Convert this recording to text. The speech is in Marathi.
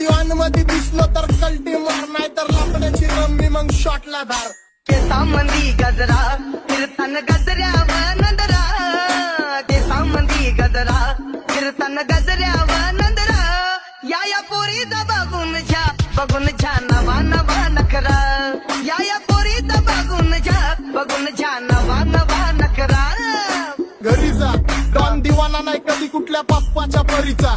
दिवाण मध्ये दिसलो तर कल्टी मार, नाही तर लाकडाची रम्मी मग शॉटला धार. केसामंदी गजरा फिरताना गजऱ्यावर नंदरा, केसामंदी गजरा फिरताना गजऱ्यावर नंदरा. या पोरीचा बघून छा नवा नवा नखरा. या पोरीचा बघून छा नवा नवा नखरा. घरी जा डॉन दिवाना नाही कधी कुठल्या पप्पाच्या परीचा.